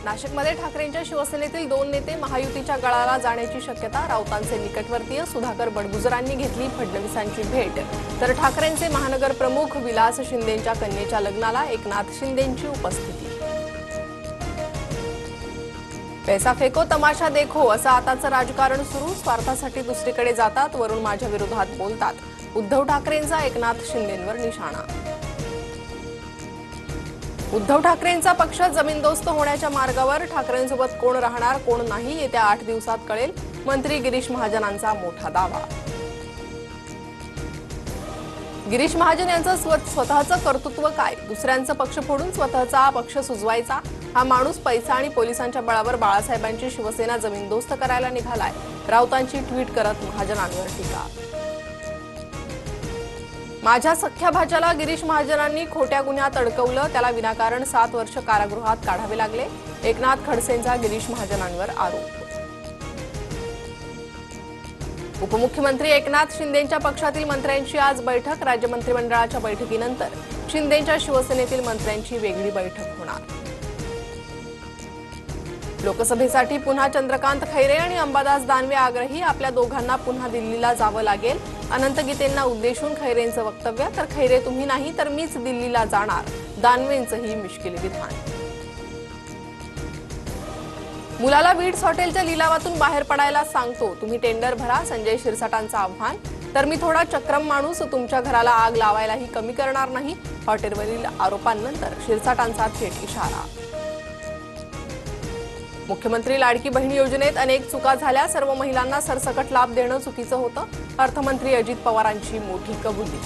नाशिकमध्ये ठाकरेंच्या शिवसेनेतील 2 नेते महायुतीच्या गळाला जाण्याची शक्यता। राऊतांचे निकटवर्तीय सुधाकर बडगुजरांनी घेतली फडणवीसांची भेट। तर ठाकरेंचे महानगर प्रमुख विलास शिंदेंच्या कन्येच्या लग्नाला एकनाथ शिंदेंची उपस्थिती। पैसा फेको तमाशा देखो असं आताचं राजकारण सुरू। स्वार्थासाठी दुसरीकडे जातात, वरून माझ्या विरोधात बोलतात। उद्धव ठाकरेंचा एकनाथ शिंदेंवर निशाणा। उद्धव ठाकरेंचा पक्ष जमीनदोस्त होण्याच्या मार्गावर। ठाकरेंसोबत कोण राहणार कोण नाही येत्या 8 दिवसात कळेल। मंत्री गिरीश महाजनांचा मोठा दावा। गिरीश महाजन यांचं स्वतःचं कर्तृत्व काय? दुसऱ्यांचा पक्ष फोडून स्वतःचा पक्ष सुजवायचा हा माणूस पैसा आणि पोलिसांच्या बळावर बाळासाहेबांची शिवसेना जमीनदोस्त करायला निघालाय। राऊतांची ट्विट करत महाजनांवर टीका। माझ्या सख्या भाच्याला गिरीश महाजनांनी खोट्या गुन्ह्यात अडकवलं, त्याला विनाकारण 7 वर्ष कारागृहात काढावे लागले। एकनाथ खडसेंचा गिरीश महाजनांवर आरोप। उपमुख्यमंत्री एकनाथ शिंदेंच्या पक्षातील मंत्र्यांची आज बैठक। राज्य मंत्रिमंडळाच्या बैठकीनंतर शिंदेंच्या शिवसेनेतील मंत्र्यांची वेगळी बैठक होणार। लोकसभेसाठी पुन्हा चंद्रकांत खैरे आणि अंबादास दानवे आग्रही। आपल्या दोघांना पुन्हा दिल्लीला जावं लागेल। अनंत गीतेंना उद्देशून खैरेंचं वक्तव्य। तर खैरे तुम्ही नाही तर मीच दिल्लीला जाणार, दानवेंचंही मिश्किल विधान। मुलाला विट्स हॉटेलच्या लिलावातून बाहेर पडायला सांगतो, तुम्ही टेंडर भरा, संजय शिरसाटांचं आव्हान। तर मी थोडा चक्रम माणूस, तुमच्या घराला आग लावायलाही कमी करणार नाही। हॉटेलवरील आरोपांनंतर शिरसाटांचा थेट इशारा। मुख्यमंत्री लाडकी बहीण योजनेत अनेक चुका झाल्या, सर्व महिलांना सरसकट लाभ देणं चुकीचं होतं। अर्थमंत्री अजित पवारांची मोठी कबुली।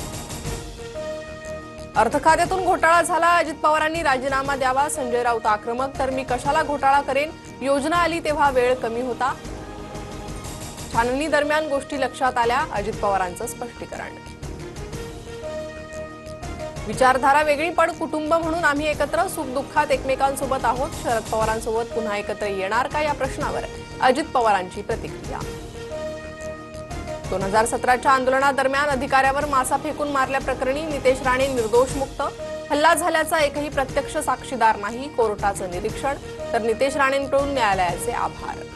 अर्थखात्यातून घोटाळा झाला, अजित पवारांनी राजीनामा द्यावा। संजय राऊत आक्रमक, तर मी कशाला घोटाळा करेन, योजना आली तेव्हा वेळ कमी होता। छाननी दरम्यान गोष्टी लक्षात आल्या, अजित पवारांचं स्पष्टीकरण। विचारधारा वेगळी पण कुटुंब म्हणून आम्ही एकत्र, सुखदुःखात एकमेकांसोबत आहोत। शरद पवारांसोबत पुन्हा एकत्र येणार का या प्रश्नावर अजित पवारांची प्रतिक्रिया। 2017च्या आंदोलनादरम्यान अधिकाऱ्यावर मासा फेकून मारल्याप्रकरणी नितेश राणे निर्दोष मुक्त। हल्ला झाल्याचा एकही प्रत्यक्ष साक्षीदार नाही, कोर्टाचं निरीक्षण। तर नितेश राणेंकडून न्यायालयाचे आभार।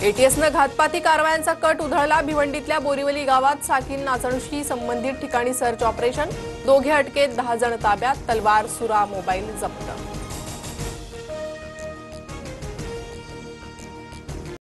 एटीएसनं घातपाती कारवायांचा कट उधळला। भिवंडीतल्या बोरीवली गावात साकीन नाचणशी संबंधित ठिकाणी सर्च ऑपरेशन। दोघे अटकेत, 10 जण ताब्यात। तलवार, सुरा, मोबाईल जप्त।